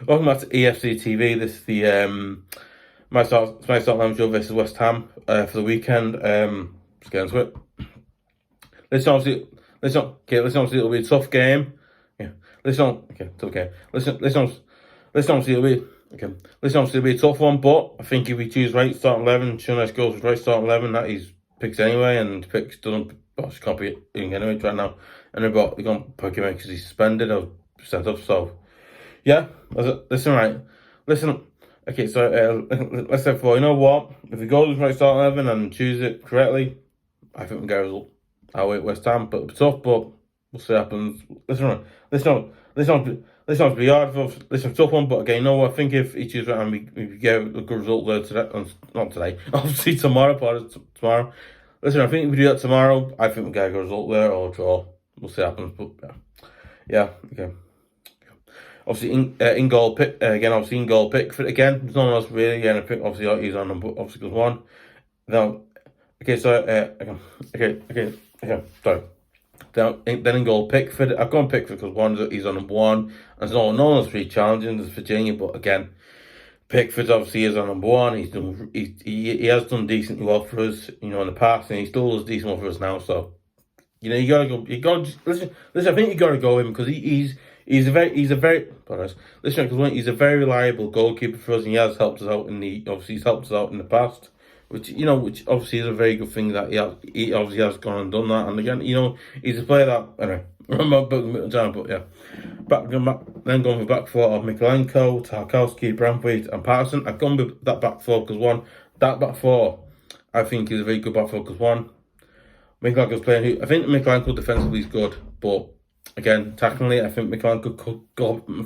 Welcome back to EFC TV. This is the my start show versus West Ham for the weekend. Let's get into it. Listen, it'll be a tough game. Yeah. Tough game. It'll be okay. It'll be a tough one. But I think if we choose right starting 11, Shunas goes with right starting 11. That he's picks anyway, and picks doesn't. Well, she can't be in anyway right now. And they're going to pick him because he's suspended or sent up. So. Yeah, listen, right. Listen, okay, so let's say for you know what? If we go with right start 11 and choose it correctly, I think we get a result. I'll wait West Ham, but it'll be tough, but we'll see what happens. Listen, be hard for listen, tough one, but again, you know what? I think if he chooses right and we get a good result there today, not today, obviously tomorrow. Listen, I think if we do that tomorrow, I think we get a good result there or draw. We'll see what happens, but yeah, okay. Obviously, in goal, obviously in goal, Pickford again. There's no one else really. Again, I think obviously he's on number, obviously goes one. Then, sorry. Then in goal, Pickford. I've gone Pickford because he's on number one. And there's no one else really challenging. There's Virginia, but again, Pickford obviously is on number one. He has done decently well for us, in the past, and he still does decent well for us now. So, you gotta go. Listen. I think you gotta go him because he's a very he's a very reliable goalkeeper for us, and he has helped us out he's helped us out in the past, which obviously is a very good thing that he obviously has gone and done that. And again, he's a player that anyway. I'm not building time, but yeah. Then going with back four of Mykolenko, Tarkowski, Brantwaite, and Patterson. I've gone with that back four because that back four I think is a very good back four because Mykolenko's playing. I think Mykolenko defensively is good, but again, technically, I think Mykolenko could go a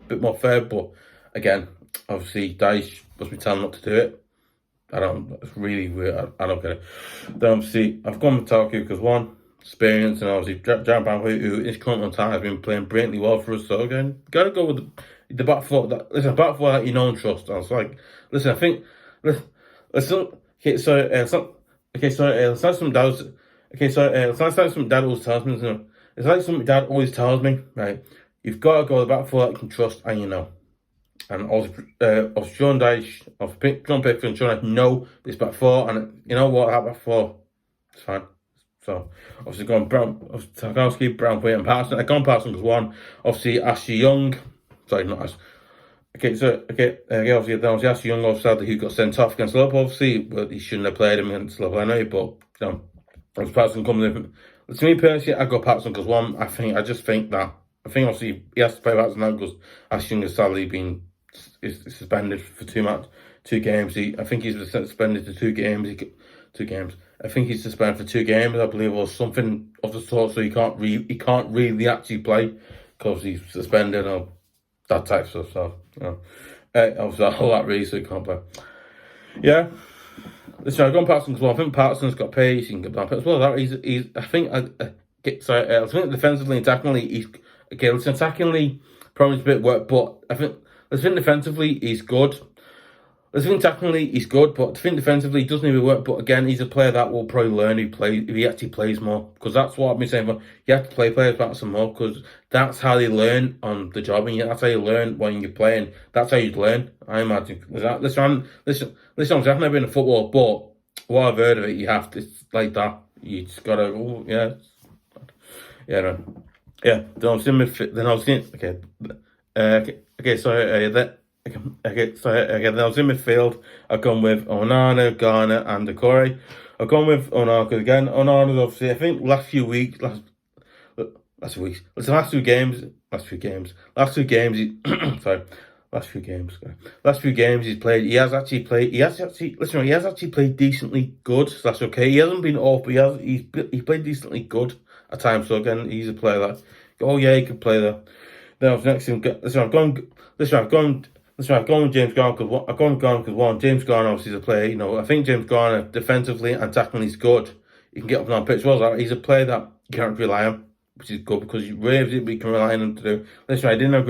bit more fair, but again, obviously, Dyche must be telling not to do it. It's really weird. I don't get it. Then obviously, I've gone with Tarkowski because experience, and obviously, Jared Brantwaite, who is currently on time, has been playing brilliantly well for us. So again, gotta go with the back four. Back four that you know and trust. I was like, listen, I think, listen, okay, so it's not some doubts. Okay, so it's not some dad always tells me, it's like something Dad always tells me, right? You've got to go the back four that you can trust and you know. And also, Sean Dyche, John Pickford and Sean Dyche know this back four, and you know what, that back four, it's fine. So, obviously going Tarkowski, Brantwaite and Patterson. I've gone Patterson because obviously Ashley Young, sorry, not Ashley. Obviously Ashley Young, sadly, who got sent off against Liverpool, obviously, but he shouldn't have played him against Liverpool anyway, but, obviously Patterson coming in. To me personally, I go Patterson because I think obviously he has to play Patterson now because Ashton has sadly been suspended for 2 games. I think he's suspended to 2 games. 2 games. I think he's suspended for 2 games, I believe, or something of the sort. So he can't really actually play because he's suspended or that type of stuff. So obviously all that really, so he can't play. Yeah. Listen, I've gone Patterson because I think Patterson's got pace. He can get down as well. That he's. I think defensively and attackingly he's okay. Listen, attackingly probably a bit work, but I think defensively he's good. I think attackingly he's good, but I think defensively he doesn't even work. But again, he's a player that will probably learn if he actually plays more. Because that's what I've been saying. But you have to play players back some more because that's how they learn on the job, and that's how you learn when you're playing. That's how you learn. I imagine. Listen. I've never been in football, but what I've heard of it, you have to. It's like that. You just gotta. Oh, yeah. No. Yeah. Then I was in midfield. Then I was in midfield. I've gone with Onana, Garner, and Doucoure. I've gone with Onana because again, Onana's obviously. I think last few games. He's played. He has actually played decently good. So that's okay. He hasn't been off, but he's played decently good at times. So again, he's a player that. Oh yeah, he can play there. Then I was next to him. I've gone with James Garner because James Garner obviously is a player. I think James Garner defensively and tactically is good. He can get up and down pitch well. He's a player that you can't rely on, which is good because you can rely on him to do. Listen, he didn't have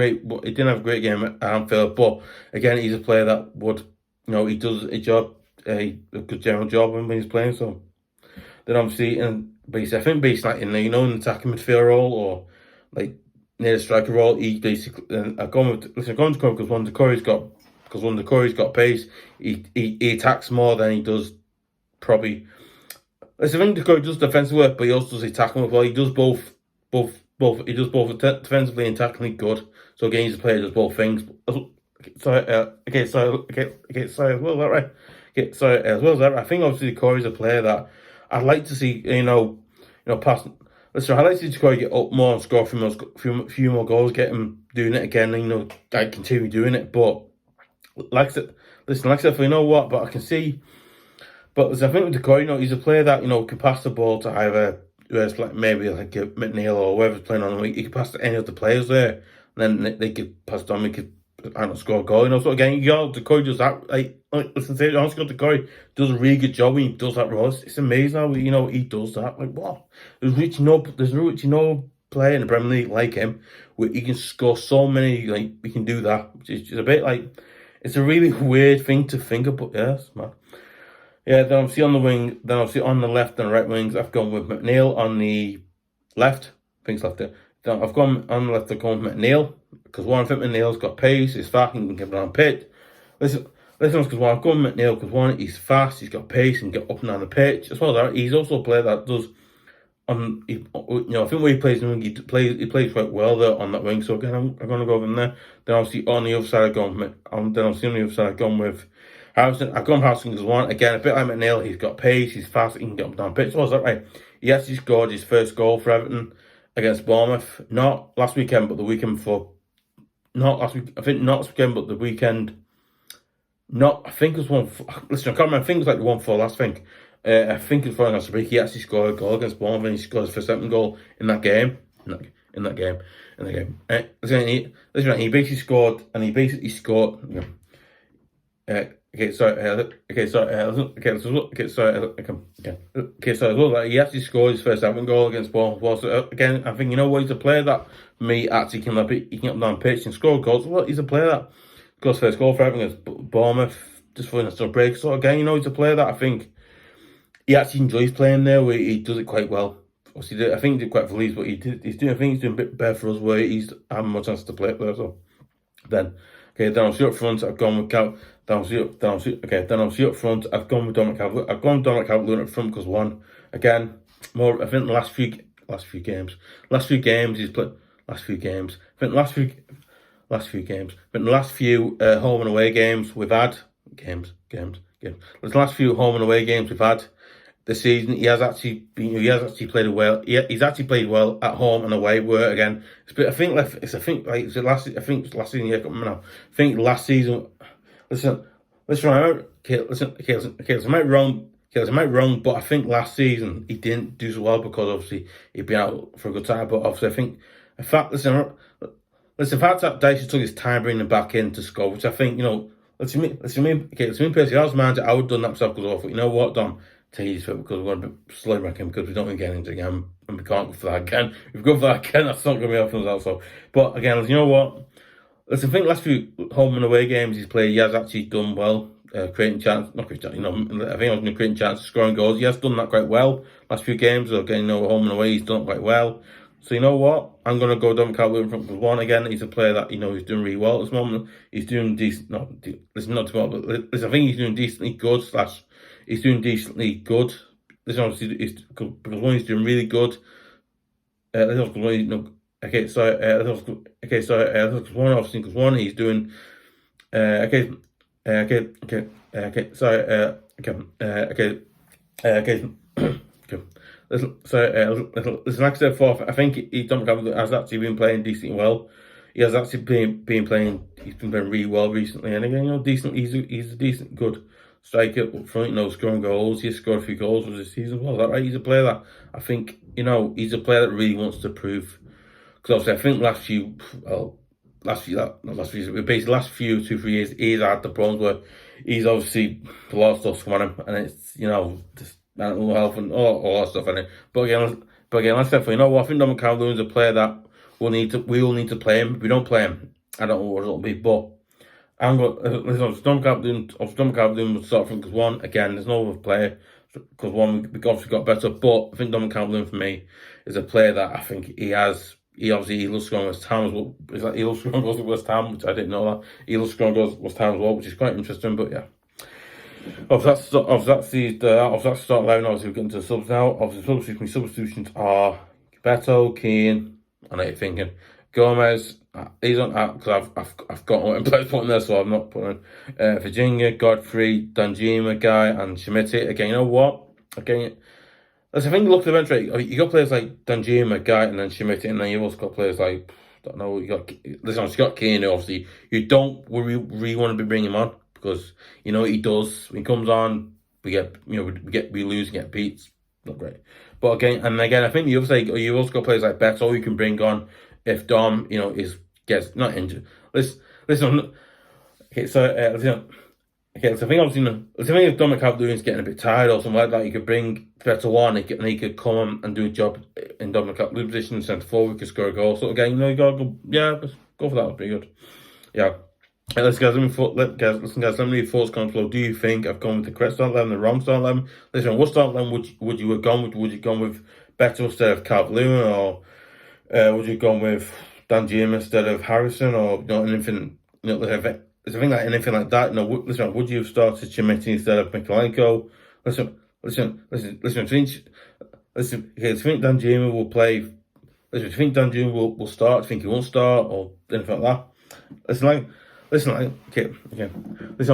a great game at Anfield, but again, he's a player that would, he does a job, a good general job when he's playing. So then obviously, I think based like in the attacking midfield role or like near the striker role. He basically, I've gone with Doucoure because one Doucoure's got pace. He attacks more than he does probably. Listen, I think Doucoure does defensive work, but he also does attacking work well. He does both. He does both defensively and tactically good. So again, he's a player who does both things. Sorry, as well, is that right? Sorry, as well as that. I think obviously Doucoure is a player that I'd like to see. Pass. Listen, I'd like to see Doucoure get up more and score a few more goals, get him doing it again, and continue doing it. But like I said, you know what? But I can see. But I think with Doucoure, he's a player that can pass the ball to either maybe like McNeil or whoever's playing on the week. He could pass to any of the players there, and then they could pass to him. He could score a goal. So again, Doucoure does that. Listen, honestly, Doucoure does a really good job when he does that role. It's amazing how he does that. Like wow, there's literally no player in the Premier League like him, where he can score so many. Like he can do that, which is just a bit like it's a really weird thing to think about. Yes, man. Yeah, then obviously on the wing, then obviously on the left and right wings, I've gone with McNeil on the left. I think it's left there. Then I've gone on the left, I've gone with McNeil because I think McNeil's got pace, he's fast, and can get around pitch. Listen, because I've gone with McNeil because he's fast, he's got pace, and get up and down the pitch. As well as that, he's also a player that does. I think when he plays, he plays quite well there on that wing. So again, I'm going to go with him there. Then obviously on the other side, I've gone with Harrison. I've gone Harrison as one. Again, a bit like McNeil, he's got pace, he's fast, he can get up and down pitch. So was that right? He actually scored his first goal for Everton against Bournemouth. Not last weekend, but the weekend before. Not last week. I think not last weekend, but the weekend. I think it was one. Listen, I can't remember. I think it was like the one for last thing. I think it's for last week. He actually scored a goal against Bournemouth, and he scored his first Everton goal in that game. In that game. Listen, he basically scored, and he basically scored. He actually scored his first Everton goal against Bournemouth. So again, I think he's a player that for me actually can get up down pitch and score goals. Well, he's a player that scores first goal for Everton against Bournemouth just for a break. So again, he's a player that I think he actually enjoys playing there, where he does it quite well. Obviously, I think he did quite for Leeds, but I think he's doing a bit better for us, where he's having more chance to play it there. So then obviously up front, I've gone with Cal. Then obviously up front, I've gone with Dominic Calvert. I've gone with Dominic Calvert up front because again, more. I think the last few games he's played. I think the last few home and away games we've had. The last few home and away games we've had this season, he has actually played well. He's actually played well at home and away. Where again, I think last season. Yeah, now. I think last season. Listen. I might be wrong, but I think last season he didn't do so well because obviously he'd been out for a good time. But obviously, I think in fact, the fact that Dyche took his time bringing him back in to score, which I think Listen, me personally, I was manager, I would have done that myself because I thought, you know what, Dom, take his foot because we're going to slow back in because we don't want to get into again and we can't go for that again. If we go for that again, that's not going to be helping us out. So, but again, you know what? Listen, I think last few home and away games he's played, he has actually done well, creating chance. I think I was going to create chances, scoring goals. He has done that quite well last few games. So again, home and away, he's done it quite well. So you know what? I'm going to go Dominic Calvert in front because again, he's a player that he's doing really well at this moment. He's doing decent. I think he's doing decently good. He's doing decently good. This obviously is because he's doing really good. He's doing. Listen, like I said before, I think Dominic Calvert has actually been playing decently well. He has actually been playing. He's been playing really well recently, and again, decent. He's a decent, good striker up front. Scoring goals. He scored a few goals this season as well. Is that right? He's a player that I think he's a player that really wants to prove. Because obviously, I think last few 2-3 years, he's had the problems where he's obviously a lot of stuff's come on him, and it's just mental health and all that stuff in it. But again, like I said, I think Dominic Calvert is a player that we will need to play him. If we don't play him, I don't know what it'll be. But I'm going. Dominic Calvert will start from because again, there's no other player because we obviously got better. But I think Dominic Calvert for me is a player that I think he has he loves scoring West Ham as well. Is that he loves scoring goals at West Ham, which I didn't know that. He loves scoring goals at West Ham as well, which is quite interesting. But yeah, that's the start 11. Obviously, we're getting to the subs now. Obviously, substitutions are Beto, Keane, I know you're thinking Gomes. He's on because I've got one players putting there, so I'm not putting Virginia, Godfrey, Danjuma, Gueye, and Chermiti. Again, you know what? Again, as I think look at the bench rate, you got players like Danjuma, Gueye, and then Chermiti, and then you also got players like don't know. You got Keane. Obviously, you don't really want to be bringing him on because you know what he does. When he comes on, we lose, and get beat. Not great. But again, I think the other side, you also got players like Beto you can bring on if Dom, gets not injured. Listen. Okay, so so I think obviously, I think if Dominic Calvert-Lewin's getting a bit tired or something like that, you could bring Beto on and he could come on and do a job in Dominic Calvert-Lewin's position, centre forward, could score a goal. So again, you gotta go. Yeah, let's go for that. That'd be good. Yeah. Listen, guys, let me thoughts comment below. Do you think I've gone with the correct start 11, the wrong start 11? Listen, what start 11 would you have gone with? Would you have gone with Beto instead of Calvert-Lewin, or would you have gone with Danjuma instead of Harrison, or anything? There's a thing like anything like that. Listen, would you have started Chermiti instead of Mykolenko? Listen. Okay, do you think Danjuma will play? Listen, do you think Danjuma will start? Do you think he won't start, or anything like that? Okay. Listen,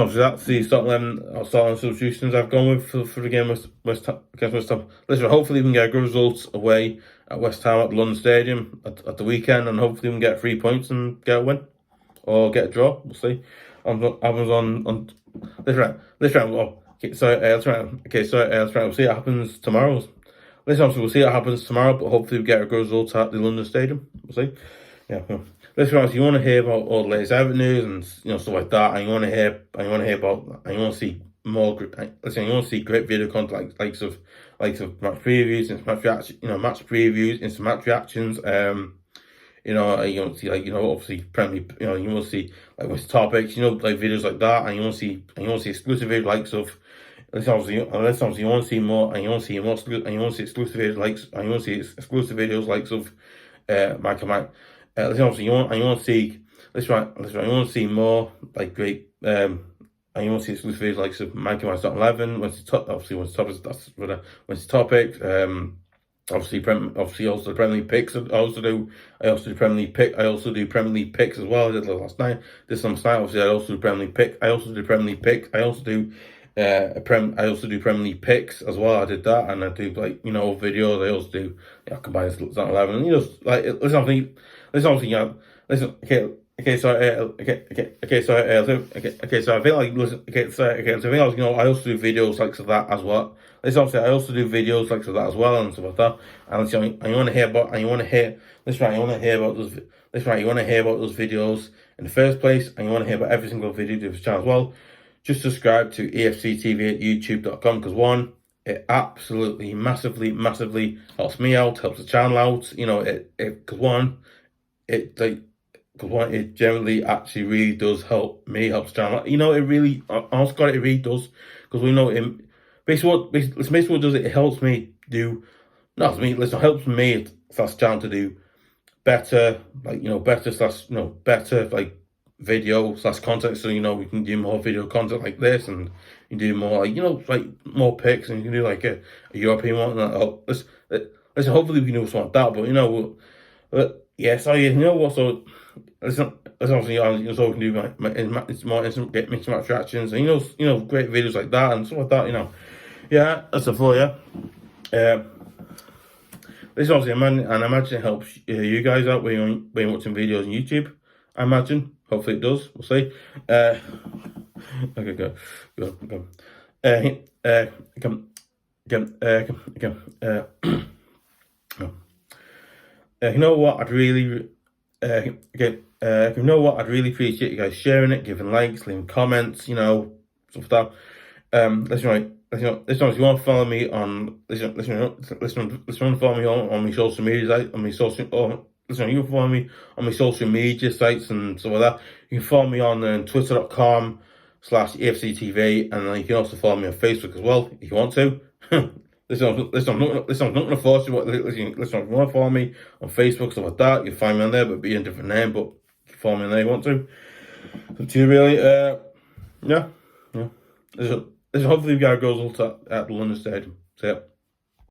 obviously that's the start 11 substitutions I've gone with for the game against West Ham. Listen, hopefully we can get a good result away at West Ham at the London Stadium at the weekend, and hopefully we can get 3 points and get a win or get a draw. We'll see. I was on this round. Well, let's try. We'll see what happens tomorrow. We'll see what happens tomorrow, but hopefully we get a good result at the London Stadium. We'll see. Yeah. Listen, you want to hear about all the latest Everton news and stuff like that, and you want to see more. Listen, you want to see great video content likes of match previews, and match previews, instant match reactions. You want to see obviously Premier, you want to see with topics, videos like that, and you want to see exclusive videos likes of. Obviously, you want to see more, and you want to see more, and you want to see exclusive videos likes, and you want to see exclusive videos likes of Mike. Obviously, you want to see. You want to see more great. And you want to see exclusive videos likes of Mike and 11. Once the topic. Obviously, also the Premier League picks. I also do Premier League picks as well. I did last night. Obviously, I also do Premier League pick. I also do Premier League picks. I also do Premier League picks as well. I did that, and I do videos. I also do combined start 11. I also do videos like that as well. I also do videos like that as well and stuff like that. And you want to hear about those videos in the first place, and you want to hear about every single video to this channel as well. Just subscribe to EFC TV at youtube.com, because one, it absolutely massively helps me out, helps the channel out. It generally actually really does help me, helps the channel out. It really, honestly, God, it really does, because we know it. Basically what it does, it helps me do. Not me. Listen, it helps me slash channel to do better, better video slash content, so we can do more video content like this, and you do more more picks, and you can do a European one. Listen, hopefully we can do something like that. But so so obviously so we can do it's more instant mixed match reactions, and great videos like that and stuff like that. Yeah, that's the floor. Yeah. This obviously, I imagine it helps you guys out when you're watching videos on YouTube. I imagine. Hopefully it does. We'll see. Okay, go. I'd really appreciate you guys sharing it, giving likes, leaving comments, stuff like that. Listen, if you want to follow me on, follow me on my social media, you can follow me on my social media sites and stuff like that. You can follow me on twitter.com/EFCTV, and then you can also follow me on Facebook as well if you want to. Listen, I'm not going to force you. Listen, if you want to follow me on Facebook, stuff like that, you can find me on there, but be a different name. But you can follow me on there if you want to. Up to you, really. Yeah. Listen, hopefully, we get our goals at the London Stadium. See ya.